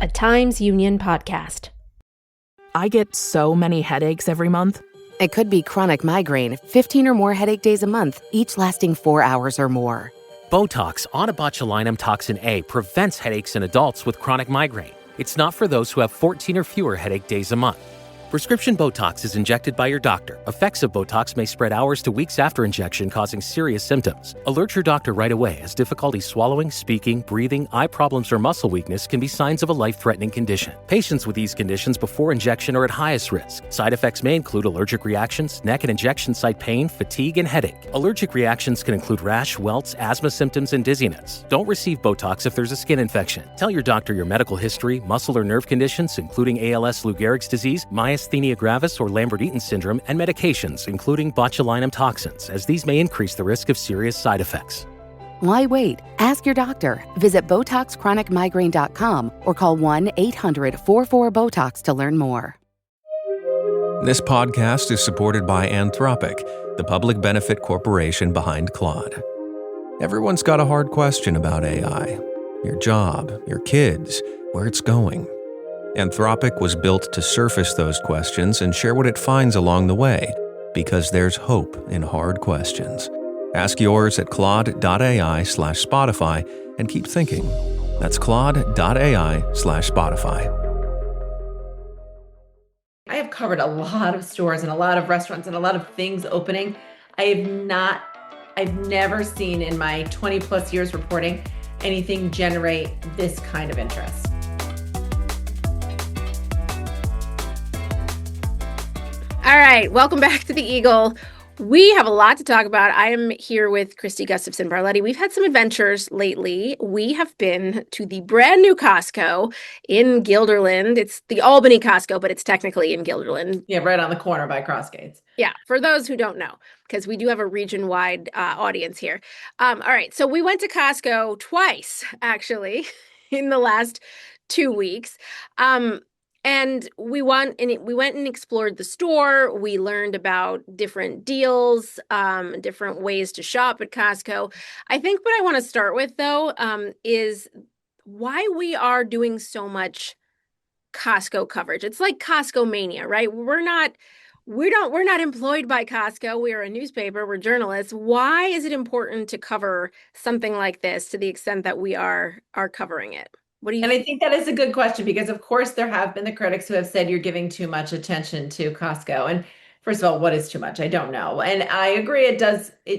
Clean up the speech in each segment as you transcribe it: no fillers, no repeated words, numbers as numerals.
a Times Union podcast. I get so many headaches every month. It could be chronic migraine, 15 or more headache days a month, each lasting 4 hours or more. Botox, onabotulinum toxin A, prevents headaches in adults with chronic migraine. It's not for those who have 14 or fewer headache days a month. Prescription Botox is injected by your doctor. Effects of Botox may spread hours to weeks after injection, causing serious symptoms. Alert your doctor right away, as difficulty swallowing, speaking, breathing, eye problems, or muscle weakness can be signs of a life-threatening condition. Patients with these conditions before injection are at highest risk. Side effects may include allergic reactions, neck and injection site pain, fatigue, and headache. Allergic reactions can include rash, welts, asthma symptoms, and dizziness. Don't receive Botox if there's a skin infection. Tell your doctor your medical history, muscle or nerve conditions, including ALS, Lou Gehrig's disease, myasthenia gravis or Lambert-Eaton syndrome, and medications, including botulinum toxins, as these may increase the risk of serious side effects. Why wait? Ask your doctor. Visit BotoxChronicMigraine.com or call 1-800-44-BOTOX to learn more. This podcast is supported by Anthropic, the public benefit corporation behind Claude. Everyone's got a hard question about AI. Your job, your kids, where it's going. Anthropic was built to surface those questions and share what it finds along the way, because there's hope in hard questions. Ask yours at claude.ai/Spotify and keep thinking. That's claude.ai/Spotify. I have covered a lot of stores and a lot of restaurants and a lot of things opening. I've never seen in my 20 plus years reporting anything generate this kind of interest. All right, welcome back to the Eagle. We have a lot to talk about. I am here with Kristi Gustafson Barlette. We've had some adventures lately. We have been to the brand new Costco in Guilderland. It's the Albany Costco, but it's technically in Guilderland. Yeah, right on the corner by Crossgates. Yeah, for those who don't know, because we do have a region-wide audience here. All right, so we went to Costco twice, actually, in the last 2 weeks. And we went and explored the store. We learned about different deals, different ways to shop at Costco. I think what I want to start with, though, is why we are doing so much Costco coverage. It's like Costco mania, right? We're not employed by Costco. We are a newspaper. We're journalists. Why is it important to cover something like this to the extent that we are covering it? What do you And I think that is a good question because, of course, there have been the critics who have said you're giving too much attention to Costco. And first of all, what is too much? I don't know. And I agree,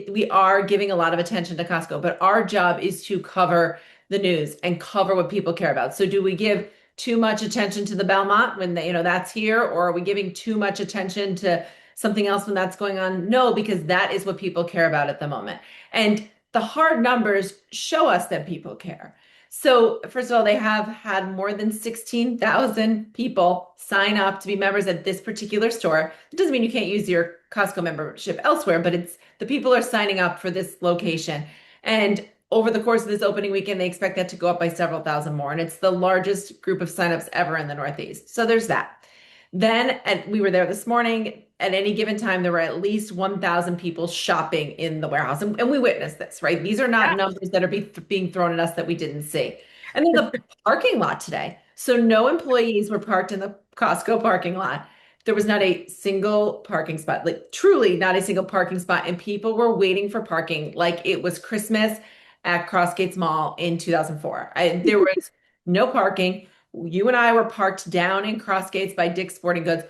we are giving a lot of attention to Costco, but our job is to cover the news and cover what people care about. So do we give too much attention to the Belmont when that's here, or are we giving too much attention to something else when that's going on? No, because that is what people care about at the moment. And the hard numbers show us that people care. So first of all, they have had more than 16,000 people sign up to be members at this particular store. It doesn't mean you can't use your Costco membership elsewhere, but it's the people are signing up for this location. And over the course of this opening weekend, they expect that to go up by several thousand more. And it's the largest group of signups ever in the Northeast. So there's that. Then we were there this morning. At any given time, there were at least 1,000 people shopping in the warehouse. And we witnessed this, right? These are not numbers that are being thrown at us that we didn't see. And then the parking lot today. So no employees were parked in the Costco parking lot. There was not a single parking spot, like truly not a single parking spot. And people were waiting for parking like it was Christmas at Crossgates Mall in 2004. There was no parking. You and I were parked down in Crossgates by Dick's Sporting Goods,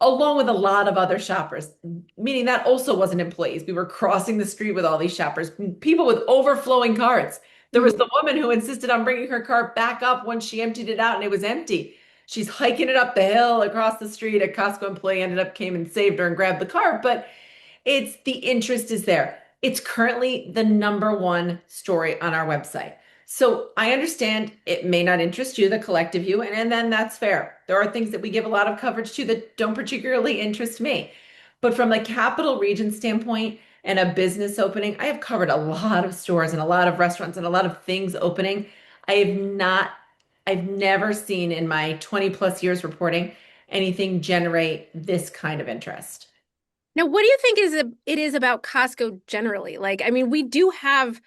along with a lot of other shoppers, meaning that also wasn't employees. We were crossing the street with all these shoppers, people with overflowing carts. There was the woman who insisted on bringing her cart back up once she emptied it out and it was empty. She's hiking it up the hill across the street. A Costco employee came and saved her and grabbed the cart, but the interest is there. It's currently the #1 story on our website. So I understand it may not interest you, the collective you, and then that's fair. There are things that we give a lot of coverage to that don't particularly interest me. But from a capital region standpoint and a business opening, I have covered a lot of stores and a lot of restaurants and a lot of things opening. I've never seen in my 20 plus years reporting anything generate this kind of interest. Now, what do you think it is about Costco generally? Like, I mean, we do have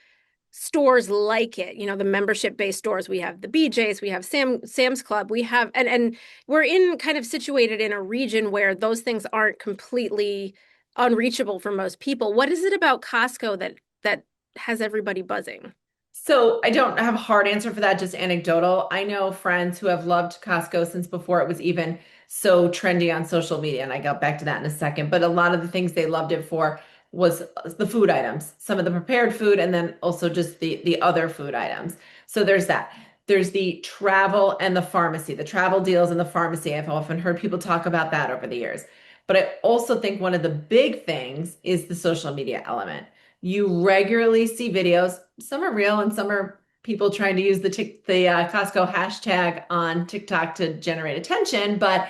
stores like it, the membership-based stores. We have the BJ's, we have Sam's Club, we have and we're in kind of situated in a region where those things aren't completely unreachable for most people. What is it about Costco that has everybody buzzing? So I don't have a hard answer for that, just anecdotal. I know friends who have loved Costco since before it was even so trendy on social media, and I got back to that in a second. But a lot of the things they loved it for was the food items, some of the prepared food, and then also just the other food items. So there's that. There's the travel and the pharmacy, the travel deals and the pharmacy. I've often heard people talk about that over the years. But I also think one of the big things is the social media element. You regularly see videos. Some are real and some are people trying to use the Costco hashtag on TikTok to generate attention. But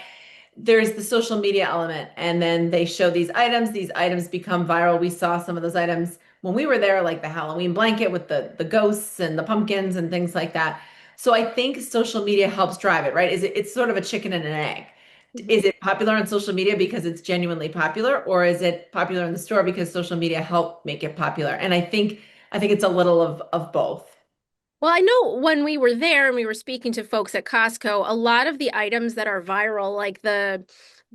there's the social media element, and then they show these items. These items become viral. We saw some of those items when we were there, like the Halloween blanket with the ghosts and the pumpkins and things like that. So I think social media helps drive it, right? It's sort of a chicken and an egg. Is it popular on social media because it's genuinely popular, or is it popular in the store because social media helped make it popular? And I think it's a little of both. Well, I know when we were there and we were speaking to folks at Costco, a lot of the items that are viral, like the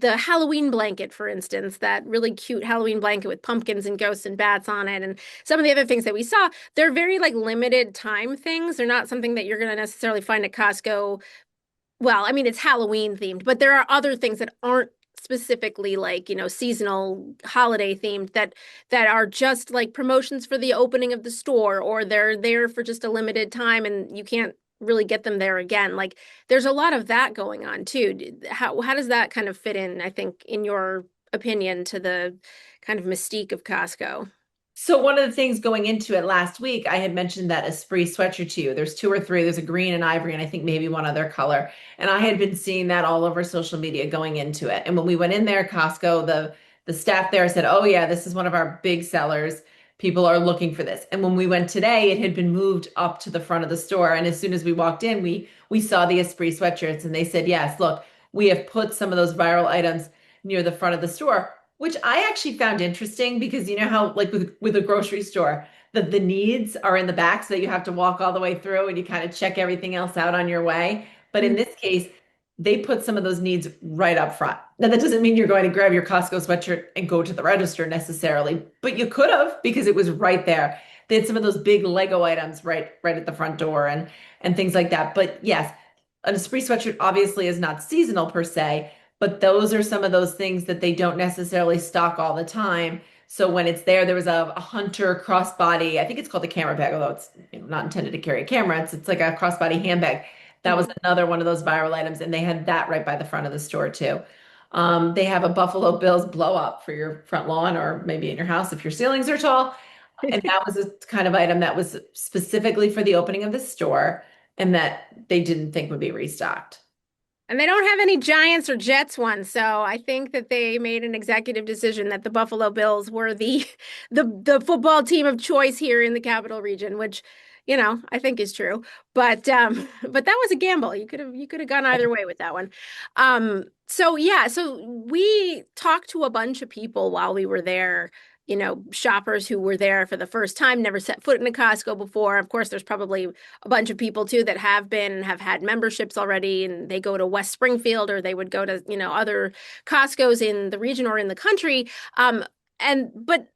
Halloween blanket, for instance, that really cute Halloween blanket with pumpkins and ghosts and bats on it, and some of the other things that we saw, they're very like limited time things. They're not something that you're going to necessarily find at Costco. Well, I mean, it's Halloween themed, but there are other things that aren't specifically like, seasonal holiday themed that are just like promotions for the opening of the store, or they're there for just a limited time and you can't really get them there again. Like there's a lot of that going on too. How does that kind of fit in, I think, in your opinion, to the kind of mystique of Costco? So one of the things going into it last week, I had mentioned that Esprit sweatshirt to you. There's two or three. There's a green and ivory, and I think maybe one other color. And I had been seeing that all over social media going into it. And when we went in there, Costco, the staff there said, "Oh yeah, this is one of our big sellers. People are looking for this." And when we went today, it had been moved up to the front of the store. And as soon as we walked in, we saw the Esprit sweatshirts, and they said, "Yes, look, we have put some of those viral items near the front of the store." Which I actually found interesting because you know how, like with a grocery store, the needs are in the back so that you have to walk all the way through and you kind of check everything else out on your way. But in this case, they put some of those needs right up front. Now, that doesn't mean you're going to grab your Costco sweatshirt and go to the register necessarily, but you could have because it was right there. They had some of those big Lego items right at the front door and things like that. But yes, an Esprit sweatshirt obviously is not seasonal per se, but those are some of those things that they don't necessarily stock all the time. So when it's there, there was a hunter crossbody. I think it's called a camera bag, although it's not intended to carry a camera. It's like a crossbody handbag. That was another one of those viral items, and they had that right by the front of the store too. They have a Buffalo Bills blow up for your front lawn or maybe in your house if your ceilings are tall. And that was a kind of item that was specifically for the opening of the store and that they didn't think would be restocked. And they don't have any Giants or Jets ones, so I think that they made an executive decision that the Buffalo Bills were the football team of choice here in the capital region, which, I think is true. But that was a gamble. You could have gone either way with that one. So yeah, so we talked to a bunch of people while we were there, shoppers who were there for the first time, never set foot in a Costco before. Of course, there's probably a bunch of people too that have been and have had memberships already, and they go to West Springfield or they would go to, other Costco's in the region or in the country. But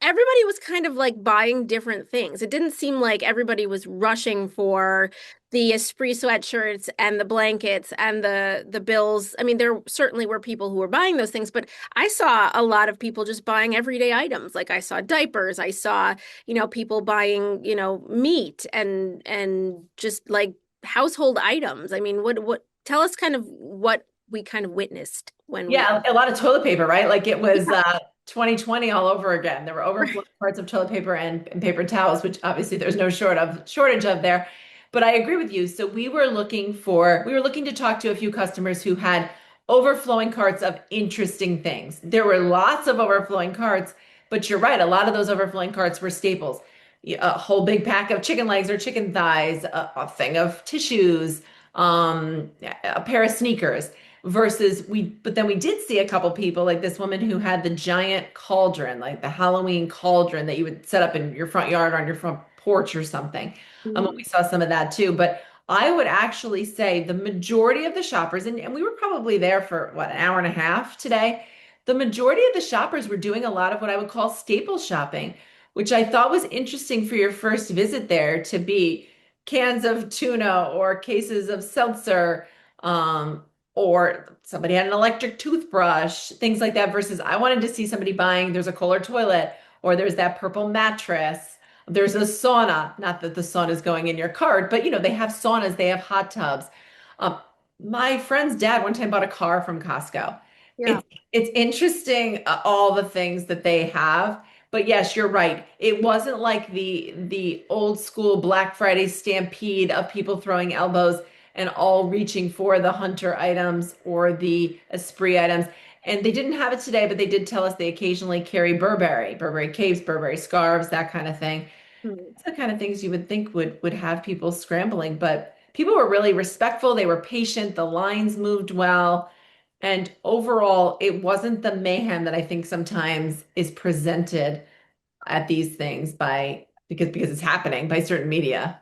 everybody was kind of like buying different things. It didn't seem like everybody was rushing for the Esprit sweatshirts and the blankets and the bills. I mean, there certainly were people who were buying those things, but I saw a lot of people just buying everyday items. Like I saw diapers, I saw, people buying, meat and just like household items. I mean, what tell us kind of what we kind of witnessed when we Yeah, a lot of toilet paper, right? Like it was Yeah. 2020 all over again. There were overflow parts of toilet paper and paper towels, which obviously there's no shortage of there. But I agree with you. So we were looking to talk to a few customers who had overflowing carts of interesting things. There were lots of overflowing carts, but you're right, a lot of those overflowing carts were staples. A whole big pack of chicken legs or chicken thighs, a thing of tissues, a pair of sneakers but then we did see a couple people like this woman who had the giant cauldron, like the Halloween cauldron that you would set up in your front yard or on your front porch or something. We Mhm. saw some of that too. But I would actually say the majority of the shoppers, and we were probably there for what, an hour and a half today. The majority of the shoppers were doing a lot of what I would call staple shopping, which I thought was interesting for your first visit there to be cans of tuna or cases of seltzer, um, or somebody had an electric toothbrush, things like that, versus I wanted to see somebody buying, there's a Kohler toilet, or there's that purple mattress, there's a sauna. Not that the sauna is going in your cart, but they have saunas, they have hot tubs. Um, my friend's dad one time bought a car from Costco. Yeah. It's interesting, all the things that they have. But yes, you're right. It wasn't like the old school Black Friday stampede of people throwing elbows and all reaching for the Hunter items or the Esprit items. And they didn't have it today, but they did tell us they occasionally carry Burberry capes, Burberry scarves, that kind of thing. Mhm. It's the kind of things you would think would have people scrambling, but people were really respectful. They were patient. The lines moved well. And overall, it wasn't the mayhem that I think sometimes is presented at these things by because it's happening by certain media.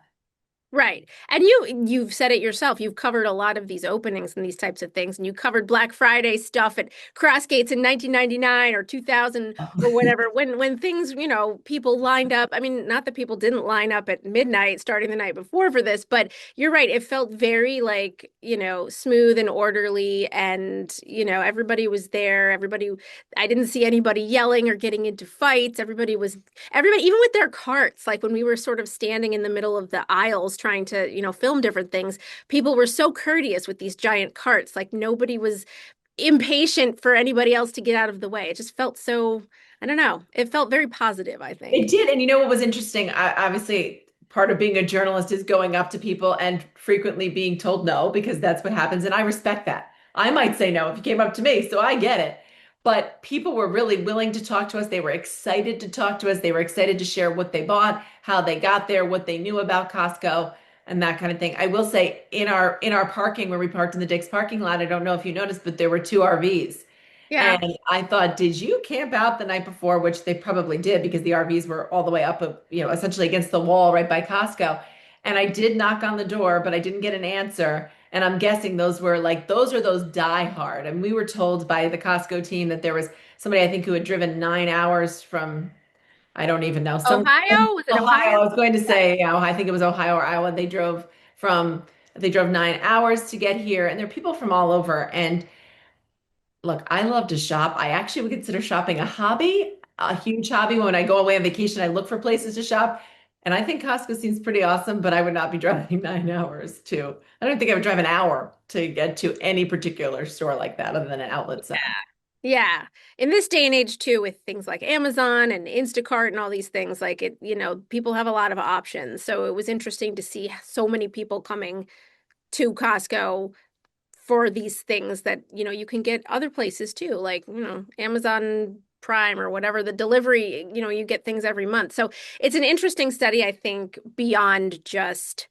Right. And you've said it yourself. You've covered a lot of these openings and these types of things. And you covered Black Friday stuff at Crossgates in 1999 or 2000 or whatever. When things, people lined up. I mean, not that people didn't line up at midnight starting the night before for this, but you're right. It felt very like, smooth and orderly and, everybody was there. I didn't see anybody yelling or getting into fights. Everybody, even with their carts, like when we were sort of standing in the middle of the aisles trying to, film different things, people were so courteous with these giant carts. Like nobody was impatient for anybody else to get out of the way. It just felt so, I don't know, it felt very positive, I It think. did. And you know what was interesting? Obviously, part of being a journalist is going up to people and frequently being told no, because that's what happens. And I respect that. I might say no if you came up to me, so I get it. But people were really willing to talk to us. They were excited to talk to us. They were excited to share what they bought, how they got there, what they knew about Costco, and that kind of thing. I will say in our parking where we parked in the Dick's parking lot, I don't know if you noticed, but there were two RVs. Yeah. And I thought, did you camp out the night before? Which they probably did because the RVs were all the way up, essentially against the wall right by Costco. And I did knock on the door, but I didn't get an answer. And I'm guessing those are those die hard. And we were told by the Costco team that there was somebody, I think, who had driven 9 hours from, I don't even know, some Ohio? Was it Ohio. Ohio? I was going to Yeah. say, I think it was Ohio or Iowa. They drove 9 hours to get here. And there are people from all over. And look, I love to shop. I actually would consider shopping a huge hobby. When I go away on vacation, I look for places to shop. And I think Costco seems pretty awesome, but I would not be driving 9 hours to, I don't think I would drive an hour to get to any particular store like that other than an outlet center. Yeah. In this day and age too, with things like Amazon and Instacart and all these things, like it, people have a lot of options. So it was interesting to see so many people coming to Costco for these things that, you can get other places too, like, Amazon Prime or whatever, the delivery, you get things every month. So it's an interesting study, I think, beyond just,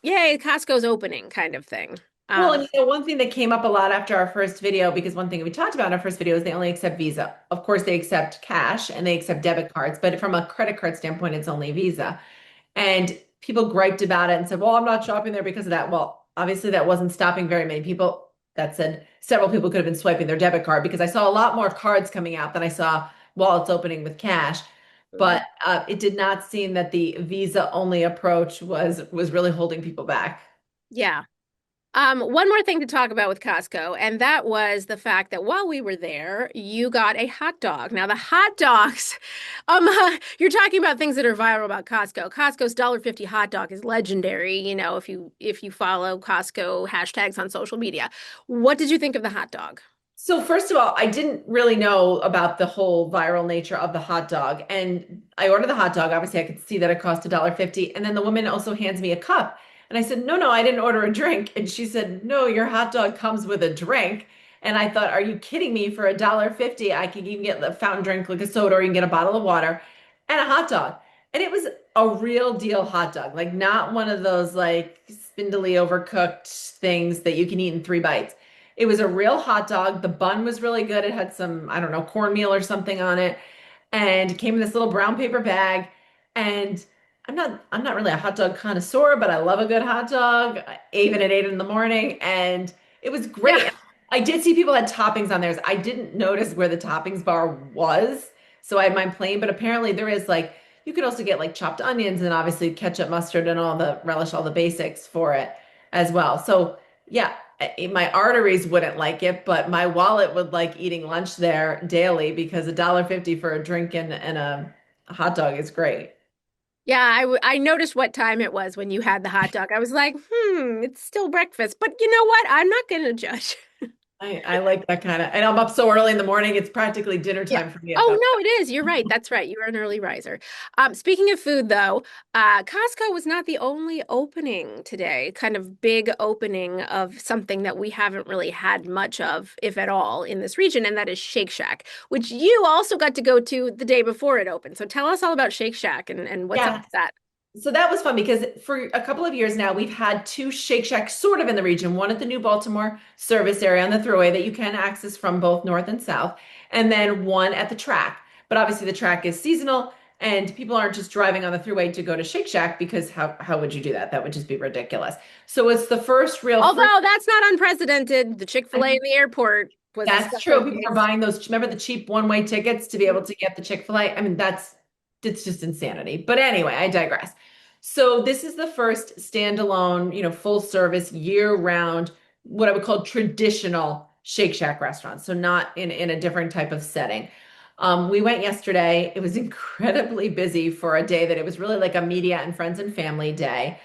yay, Costco's opening kind of thing. Well, Um, and one thing that came up a lot after our first video, because one thing we talked about in our first video is they only accept Visa. Of course, they accept cash and they accept debit cards, but from a credit card standpoint, it's only Visa. And people griped about it and said, well, I'm not shopping there because of that. Well, obviously, that wasn't stopping very many people. That said, several people could have been swiping their debit card because I saw a lot more cards coming out than I saw wallets opening with cash. But it did not seem that the Visa only approach was really holding people back. yeah. One more thing to talk about with Costco, and that was the fact that while we were there, you got a hot dog. Now, the hot dogs, you're talking about things that are viral about Costco. Costco's $1.50 hot dog is legendary, if you follow Costco hashtags on social media. What did you think of the hot dog? So first of all, I didn't really know about the whole viral nature of the hot dog. And I ordered the hot dog. Obviously, I could see that it cost $1.50. And then the woman also hands me a cup. And I said, no, I didn't order a drink. And she said, no, your hot dog comes with a drink. And I thought, are you kidding me? For $1.50, I could even get a fountain drink like a soda, or you can get a bottle of water and a hot dog. And it was a real deal hot dog, like not one of those like spindly overcooked things that you can eat in 3 bites. It was a real hot dog. The bun was really good. It had some, I don't know, cornmeal or something on it, and it came in this little brown paper bag. And I'm not really a hot dog connoisseur, but I love a good hot dog, even at 8 in the morning. And it was great. Yeah. And I did see people had toppings on theirs. I didn't notice where the toppings bar was. So I had mine plain, but apparently there is like you could also get like chopped onions and obviously ketchup, mustard, and all the relish, all the basics for it as well. So yeah, my arteries wouldn't like it, but my wallet would like eating lunch there daily because $1.50 for a drink and a hot dog is great. Yeah, I noticed what time it was when you had the hot dog. I was like, it's still breakfast. But you know what? I'm not going to judge. I like that kind of, and I'm up so early in the morning. It's practically dinner Yeah. time for me at Oh, that no, it is. You're right. That's right. You are an early riser. Speaking of food, though, Costco was not the only opening today, kind of big opening of something that we haven't really had much of, if at all, in this region, and that is Shake Shack, which you also got to go to the day before it opened. So tell us all about Shake Shack and what's up point. with that. So that was fun because for a couple of years now, we've had two Shake Shacks sort of in the region, one at the New Baltimore service area on the thruway that you can access from both north and south, and then one at the track. But obviously the track is seasonal and people aren't just driving on the thruway to go to Shake Shack because how would you do that? That would just be ridiculous. So it's the first real free. Although that's not unprecedented. The Chick-fil-A in the airport was a That's true. special People are case. buying those, remember the cheap one-way tickets to be able to get the Chick-fil-A? I mean, it's just insanity. But anyway, I digress. So this is the first standalone, full service year-round, what I would call traditional Shake Shack restaurant. So not in a different type of setting. We went yesterday. It was incredibly busy for a day that it was really like a media and friends and family day.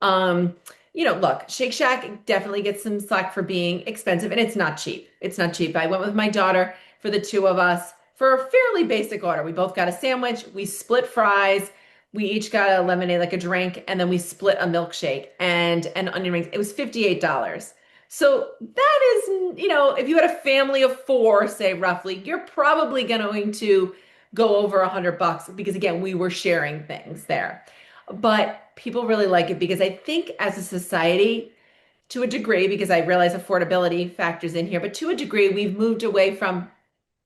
Um, look, Shake Shack definitely gets some slack for being expensive, and it's not cheap. It's not cheap. I went with my daughter for the two of us for a fairly basic order. We both got a sandwich, we split fries, we each got a lemonade, like a drink, and then we split a milkshake and onion rings. It was $58. So that is, if you had a family of four, say roughly, you're probably going to go over $100 because again, we were sharing things there. But people really like it because I think as a society, to a degree, because I realize affordability factors in here, but to a degree, we've moved away from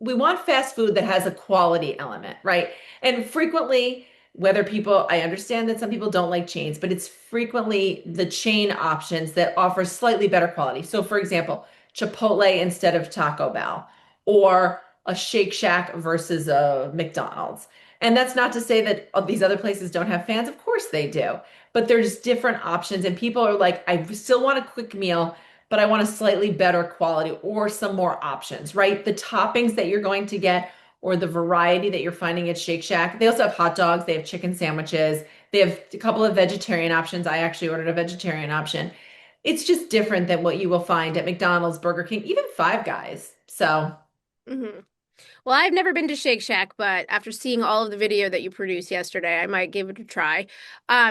we want fast food that has a quality element, right? And frequently, whether people, I understand that some people don't like chains, but it's frequently the chain options that offer slightly better quality. So, for example, Chipotle instead of Taco Bell, or a Shake Shack versus a McDonald's. And that's not to say that these other places don't have fans. Of course they do. But there's different options, and people are like, I still want a quick meal, but I want a slightly better quality or some more options, right? The toppings that you're going to get or the variety that you're finding at Shake Shack. They also have hot dogs, they have chicken sandwiches, they have a couple of vegetarian options. I actually ordered a vegetarian option. It's just different than what you will find at McDonald's, Burger King, even Five Guys. So, Hmm. Well, I've never been to Shake Shack, but after seeing all of the video that you produced yesterday, I might give it a try.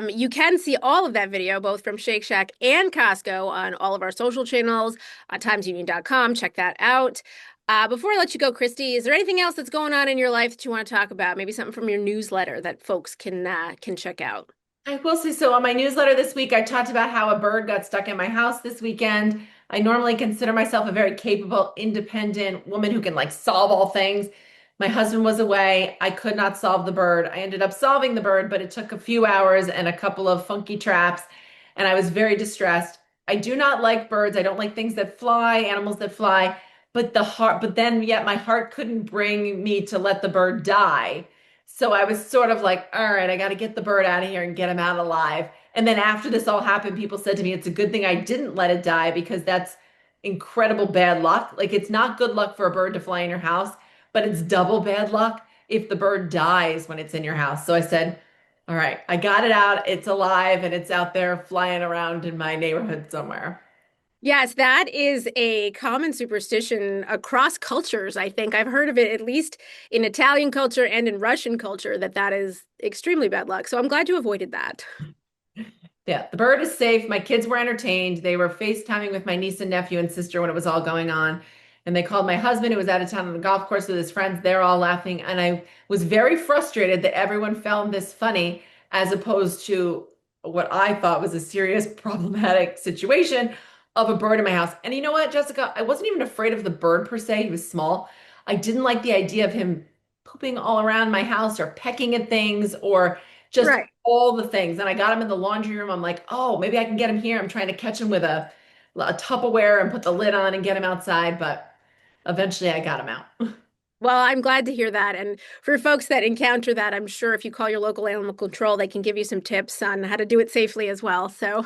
You can see all of that video, both from Shake Shack and Costco, on all of our social channels, timesunion.com. Check that out. Before I let you go, Kristi, is there anything else that's going on in your life that you want to talk about? Maybe something from your newsletter that folks can check out. I will say so. On my newsletter this week, I talked about how a bird got stuck in my house this weekend. I normally consider myself a very capable, independent woman who can like solve all things. My husband was away. I could not solve the bird. I ended up solving the bird, but it took a few hours and a couple of funky traps, and I was very distressed. I do not like birds. I don't like things that fly, animals that fly, but then yet my heart couldn't bring me to let the bird die. So I was sort of like, all right, I got to get the bird out of here and get him out alive. And then after this all happened, people said to me, it's a good thing I didn't let it die because that's incredible bad luck. Like it's not good luck for a bird to fly in your house, but it's double bad luck if the bird dies when it's in your house. So I said, all right, I got it out. It's alive and it's out there flying around in my neighborhood somewhere. Yes, that is a common superstition across cultures. I think I've heard of it at least in Italian culture and in Russian culture that is extremely bad luck. So I'm glad you avoided that. Yeah, the bird is safe. My kids were entertained. They were FaceTiming with my niece and nephew and sister when it was all going on. And they called my husband, who was out of town on the golf course with his friends. They're all laughing. And I was very frustrated that everyone found this funny as opposed to what I thought was a serious problematic situation of a bird in my house. And you know what, Jessica? I wasn't even afraid of the bird per se. He was small. I didn't like the idea of him pooping all around my house or pecking at things or just Right. all the things. And I got him in the laundry room. I'm like, oh, maybe I can get him here. I'm trying to catch him with a Tupperware and put the lid on and get him outside. But eventually I got him out. Well, I'm glad to hear that. And for folks that encounter that, I'm sure if you call your local animal control, they can give you some tips on how to do it safely as well. So,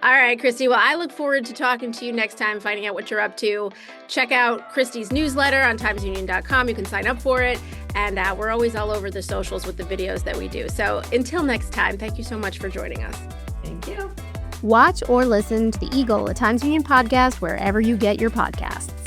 all right, Kristi. Well, I look forward to talking to you next time, finding out what you're up to. Check out Kristi's newsletter on timesunion.com. You can sign up for it. And we're always all over the socials with the videos that we do. So until next time, thank you so much for joining us. Thank you. Watch or listen to the Eagle, a Times Union podcast, wherever you get your podcasts.